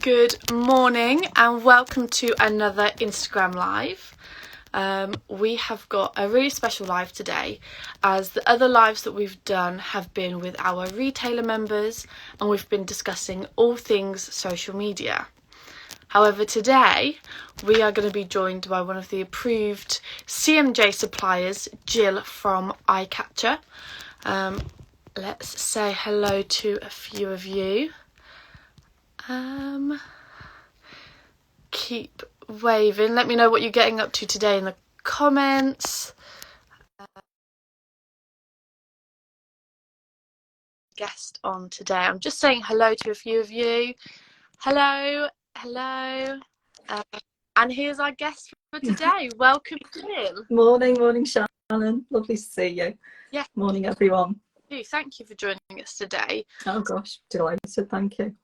Good morning and welcome to another Instagram live. We have got a really special live today, as the other lives that we've done have been with our retailer members and we've been discussing all things social media. However, today we are going to be joined by one of the approved CMJ suppliers, Gill from iCatcha. Let's say hello to a few of you. Keep waving. Let me know what you're getting up to today in the comments. Guest on today. I'm just saying hello to a few of you. Hello. And here's our guest for today. Welcome, Jill. Morning, Shannon. Lovely to see you. Yeah. Morning, everyone. Thank you for joining us today. Oh gosh, delighted. Thank you.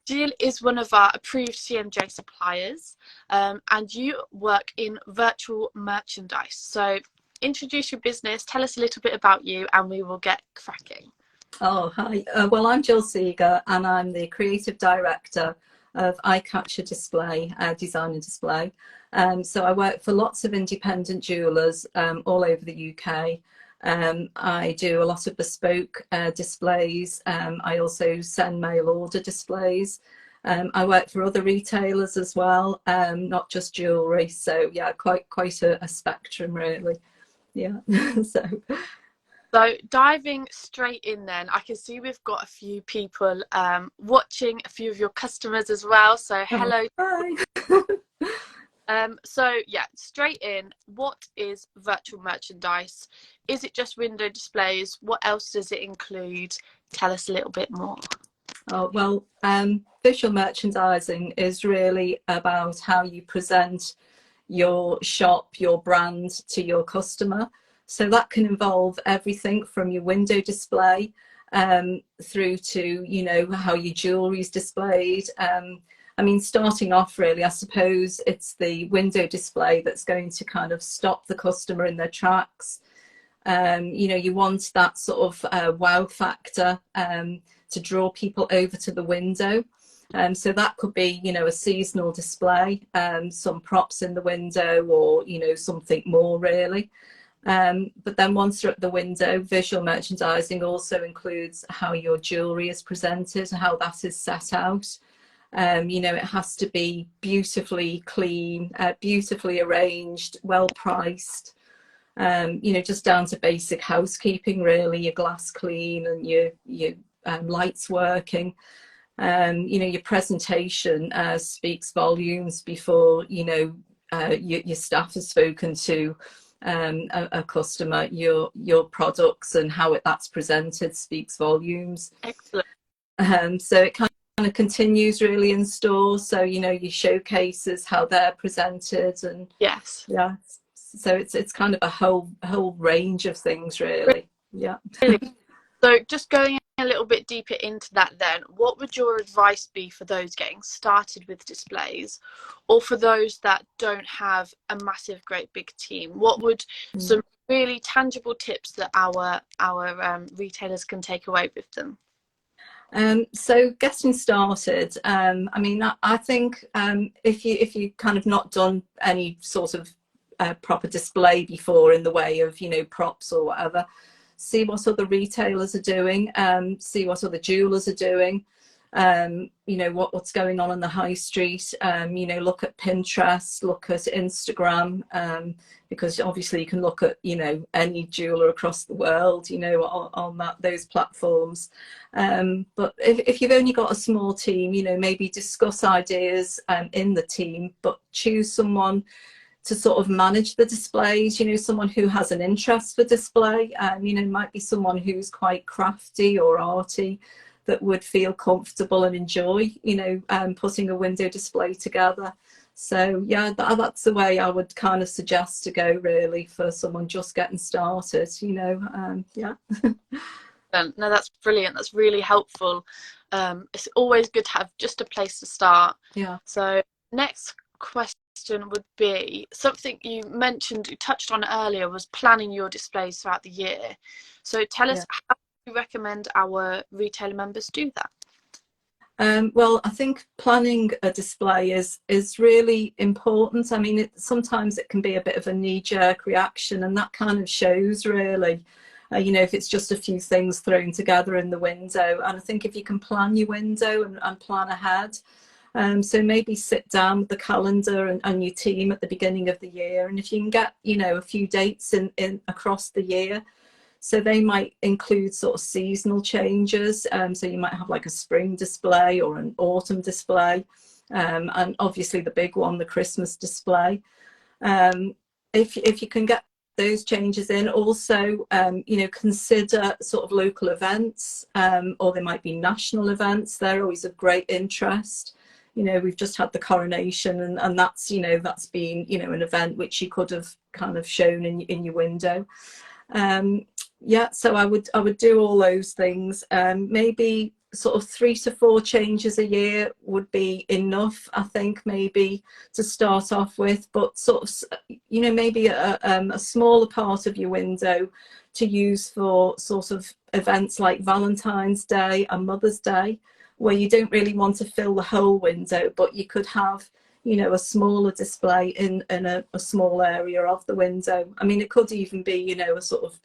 Jill is one of our approved CMJ suppliers, and you work in virtual merchandise. So introduce your business, tell us a little bit about you, and we will get cracking. Oh, hi. Well, I'm Gill Segar, and I'm the creative director of iCatcha Display, Design and Display. So I work for lots of independent jewellers all over the UK. I do a lot of bespoke displays. I also send mail order displays. I work for other retailers as well, not just jewellery. So yeah, quite a spectrum really. Yeah. So diving straight in then, I can see we've got a few people watching, a few of your customers as well. So hello. Hi. So yeah, straight in, what is virtual merchandise? Is it just window displays? What else does it include? Tell us a little bit more. Oh, well, visual merchandising is really about how you present your shop, your brand to your customer. So that can involve everything from your window display through to, you know, how your jewellery is displayed. I mean, starting off really, I suppose it's the window display that's going to kind of stop the customer in their tracks. You know, you want that sort of wow factor to draw people over to the window. So that could be, you know, a seasonal display, some props in the window, or, you know, something more really. But then once you're at the window, visual merchandising also includes how your jewellery is presented, how that is set out. You know, it has to be beautifully clean, beautifully arranged, well priced. You know, just down to basic housekeeping really, your glass clean and your lights working. You know, your presentation speaks volumes before, you know, your staff has spoken to a customer. Your products and how that's presented speaks volumes. Excellent. So it kind of continues really in store. So, you know, your showcases, how they're presented, and yes, yeah. So it's kind of a whole range of things really. Yeah. So just going a little bit deeper into that then, what would your advice be for those getting started with displays, or for those that don't have a massive great big team? What would some really tangible tips that our retailers can take away with them? So getting started, I mean, I think if you kind of not done any sort of proper display before in the way of, you know, props or whatever, see what other retailers are doing, see what other jewelers are doing, you know, what's going on the high street. You know, look at Pinterest, look at Instagram, because obviously you can look at, you know, any jeweler across the world, you know, on those platforms. But if you've only got a small team, you know, maybe discuss ideas in the team, but choose someone to sort of manage the displays, you know, someone who has an interest for display. You know, might be someone who's quite crafty or arty, that would feel comfortable and enjoy, you know, putting a window display together. So yeah, that's the way I would kind of suggest to go really, for someone just getting started, you know. Yeah. No, that's brilliant. That's really helpful. It's always good to have just a place to start. Yeah. So next question would be something you mentioned, you touched on earlier, was planning your displays throughout the year. So tell us, how do you recommend our retailer members do that? Well, I think planning a display is really important. I mean, sometimes it can be a bit of a knee-jerk reaction, and that kind of shows really. You know, if it's just a few things thrown together in the window. And I think if you can plan your window and plan ahead, so maybe sit down with the calendar and your team at the beginning of the year, and if you can get, you know, a few dates in across the year. So they might include sort of seasonal changes. So you might have like a spring display or an autumn display, and obviously the big one, the Christmas display. If you can get those changes in, also, you know, consider sort of local events, or there might be national events. They're always of great interest. You know, we've just had the coronation, and that's, you know, that's been, you know, an event which you could have kind of shown in your window. Yeah, so I would do all those things. Maybe sort of 3 to 4 changes a year would be enough, I think, maybe to start off with. But sort of, you know, maybe a smaller part of your window to use for sort of events like Valentine's Day and Mother's Day, where you don't really want to fill the whole window, but you could have, you know, a smaller display in a small area of the window. I mean, it could even be, you know, a sort of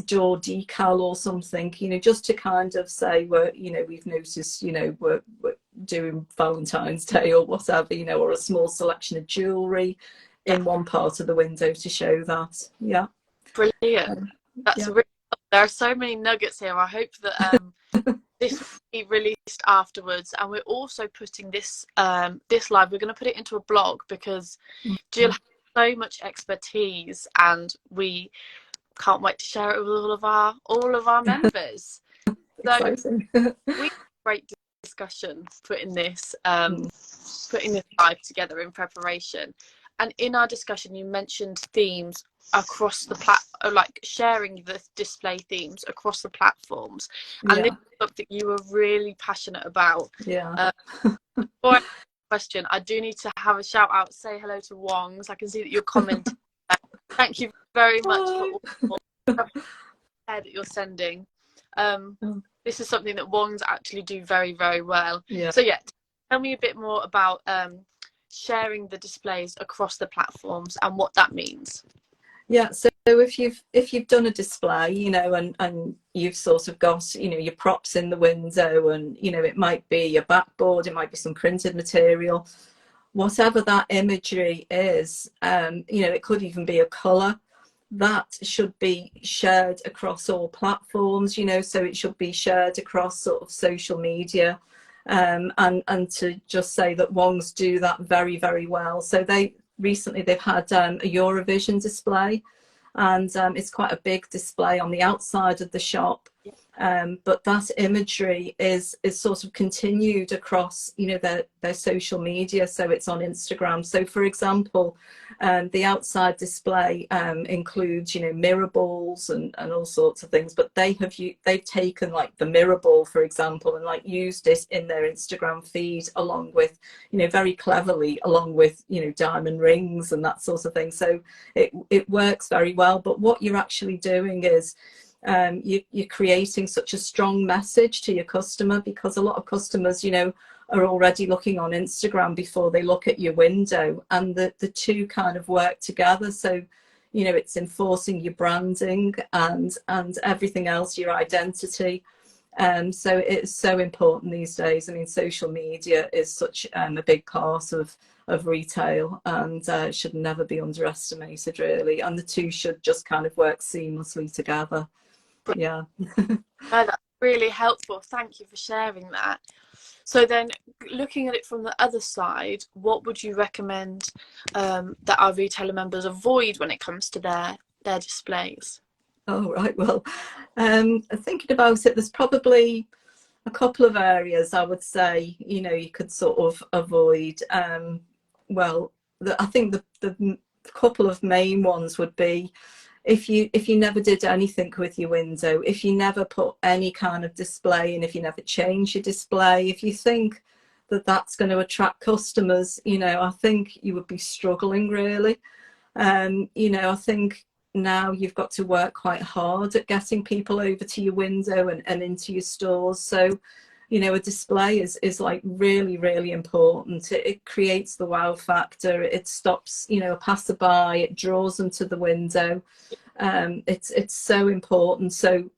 door decal or something, you know, just to kind of say, we're, you know, we've noticed, you know, we're doing Valentine's Day or whatever, you know, or a small selection of jewellery in one part of the window to show that. Yeah. Brilliant. That's yeah. really, there are so many nuggets here. I hope that this will be released afterwards, and we're also putting this this live, we're going to put it into a blog, because Jill has so much expertise and we can't wait to share it with all of our members. So Exciting. we had a great discussion putting this live together in preparation. And in our discussion, you mentioned themes across the like sharing the display themes across the platforms, and this is something you were really passionate about. Yeah. Before I ask the question, I do need to have a shout out, say hello to Wongs. I can see that you're commenting. Thank you very much for all that you're sending. This is something that Wongs actually do very, very well. Yeah. So yeah, tell me a bit more about sharing the displays across the platforms and what that means. Yeah, so if you've done a display, you know, and you've sort of got, you know, your props in the window, and, you know, it might be a backboard, it might be some printed material, whatever that imagery is, you know, it could even be a colour, that should be shared across all platforms, you know, so it should be shared across sort of social media. And to just say that Wongs do that very, very well. So they've had a Eurovision display, and it's quite a big display on the outside of the shop. But that imagery is sort of continued across, you know, their social media. So it's on Instagram. So for example, the outside display includes, you know, mirror balls and all sorts of things, but they've taken like the mirror ball, for example, and like used it in their Instagram feed, along with, you know, very cleverly, along with, you know, diamond rings and that sort of thing. So it works very well. But what you're actually doing is you're creating such a strong message to your customer, because a lot of customers, you know, are already looking on Instagram before they look at your window, and the two kind of work together. So, you know, it's enforcing your branding and everything else, your identity. So it's so important these days. I mean, social media is such a big part of retail, and should never be underestimated, really. And the two should just kind of work seamlessly together. Yeah. No, that's really helpful. Thank you for sharing that. So then, looking at it from the other side, what would you recommend that our retailer members avoid when it comes to their displays? Oh, right. Well, thinking about it, there's probably a couple of areas I would say, you know, you could sort of avoid. Well, I think the couple of main ones would be, if you never did anything with your window, if you never put any kind of display, and if you never change your display, if you think that that's going to attract customers, you know, I think you would be struggling, really. You know, I think now you've got to work quite hard at getting people over to your window and into your stores. So, you know, a display is like really, really important. It creates the wow factor. It stops, you know, a passerby. It draws them to the window. It's so important. So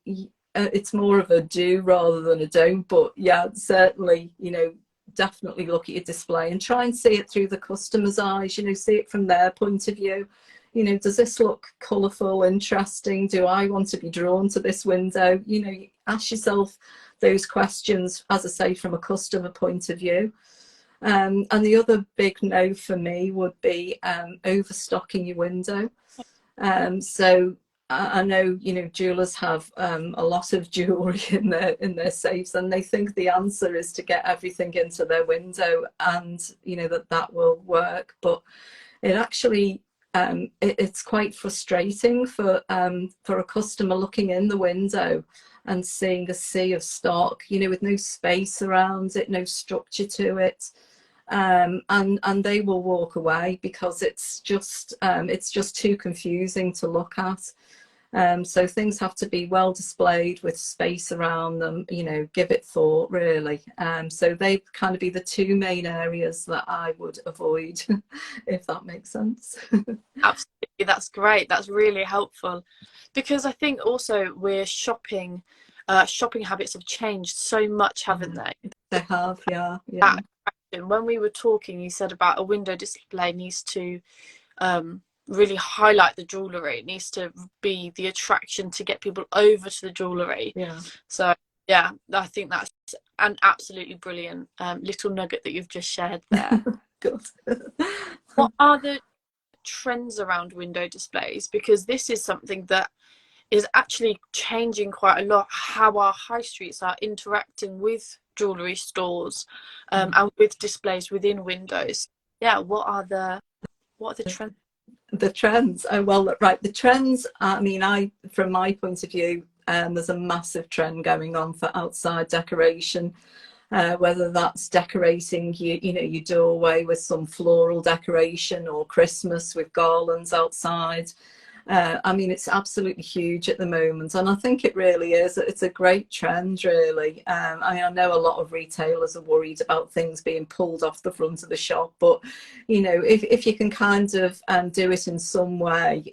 it's more of a do rather than a don't. But yeah, certainly, you know, definitely look at your display and try and see it through the customer's eyes. You know, see it from their point of view. You know, does this look colourful, interesting? Do I want to be drawn to this window? You know, ask yourself those questions, as I say, from a customer point of view. And the other big no for me would be overstocking your window. So I know, you know, jewelers have a lot of jewellery in their safes, and they think the answer is to get everything into their window, and you know that will work, but it actually it's quite frustrating for a customer looking in the window and seeing a sea of stock, you know, with no space around it, no structure to it. And they will walk away because it's just too confusing to look at. So things have to be well displayed with space around them, you know, give it thought really. So they kind of be the two main areas that I would avoid, if that makes sense. Absolutely, that's great. That's really helpful, because I think also we're shopping habits have changed so much, haven't they? They have, yeah. When we were talking, you said about a window display needs to really highlight the jewellery. It needs to be the attraction to get people over to the jewellery. Yeah. So yeah, I think that's an absolutely brilliant little nugget that you've just shared there. Good. What are the trends around window displays? Because this is something that is actually changing quite a lot, how our high streets are interacting with jewellery stores and with displays within windows. Yeah, what are the trends? The trends. Oh well, right. The trends. I mean, from my point of view, there's a massive trend going on for outside decoration. Whether that's decorating you know, your doorway with some floral decoration, or Christmas with garlands outside. I mean, it's absolutely huge at the moment, and I think it really is. It's a great trend, really. I mean, I know a lot of retailers are worried about things being pulled off the front of the shop, but you know, if you can kind of do it in some way,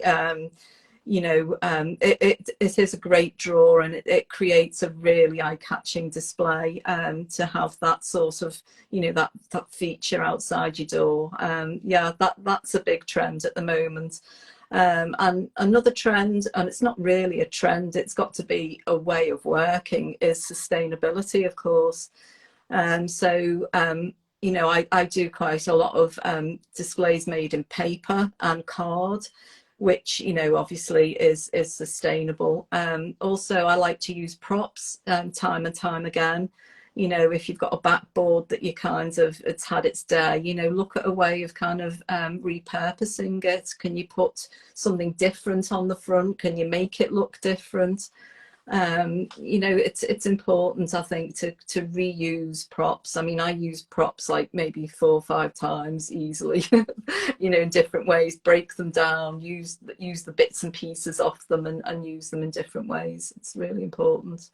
you know, it is a great draw, and it creates a really eye-catching display to have that sort of, you know, that feature outside your door. Yeah, that's a big trend at the moment. And another trend, and it's not really a trend, it's got to be a way of working, is sustainability, of course. So you know, I do quite a lot of displays made in paper and card, which, you know, obviously is sustainable. Also, I like to use props time and time again. You know, if you've got a backboard that you kind of, it's had its day, you know, look at a way of kind of repurposing it. Can you put something different on the front? Can you make it look different? You know, it's important, I think, to reuse props. I mean, I use props like maybe 4 or 5 times easily, you know, in different ways, break them down, use the bits and pieces off them, and use them in different ways. It's really important.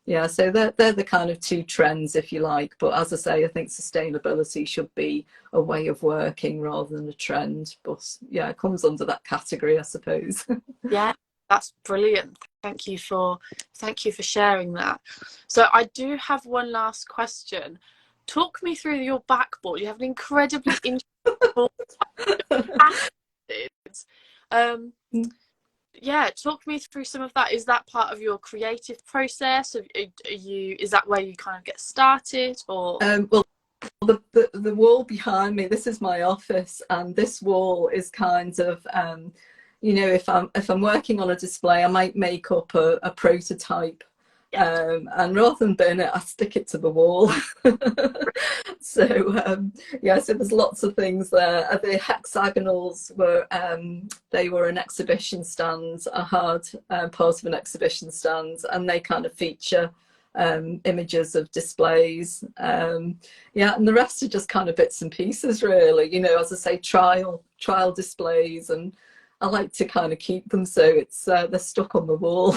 Yeah, so they're the kind of two trends, if you like. But as I say, I think sustainability should be a way of working rather than a trend. But yeah, it comes under that category, I suppose. Yeah, that's brilliant. Thank you for sharing that. So I do have one last question. Talk me through your backboard. You have an incredibly interesting yeah, talk me through some of that. Is that part of your creative process? Is that where you kind of get started, or? Well, the wall behind me, this is my office, and this wall is kind of, you know, if I'm working on a display, I might make up a prototype. Yeah. And rather than burn it, I stick it to the wall. So yeah, so there's lots of things there. The hexagonals were they were an exhibition stand. I had part of an exhibition stand, and they kind of feature images of displays. Yeah, and the rest are just kind of bits and pieces, really. You know, as I say, trial displays, and I like to kind of keep them so it's they're stuck on the wall.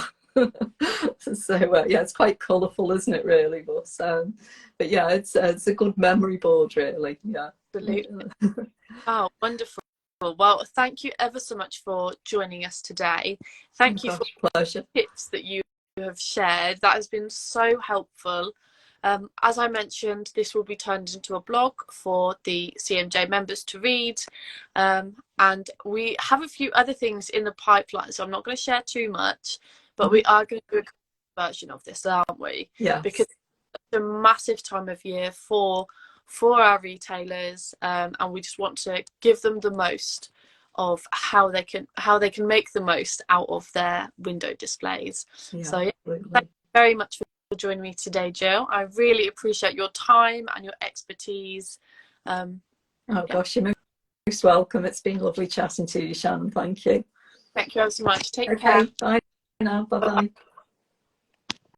So yeah, it's quite colourful, isn't it, really? But yeah, it's a good memory board, really. Yeah. Absolutely. Oh, wonderful. Well, thank you ever so much for joining us today. Thank you for pleasure. the tips that you have shared. That has been so helpful. As I mentioned, this will be turned into a blog for the CMJ members to read. And we have a few other things in the pipeline, so I'm not going to share too much, but we are going to do a version of this, aren't we? Yeah. Because it's a massive time of year for our retailers, and we just want to give them the most of how they can make the most out of their window displays. Yeah, so yeah, thank you very much for joining me today, Jill. I really appreciate your time and your expertise. Gosh, you're most welcome. It's been lovely chatting to you, Shannon. Thank you. Thank you so much. Take Okay, care. bye now. Bye bye.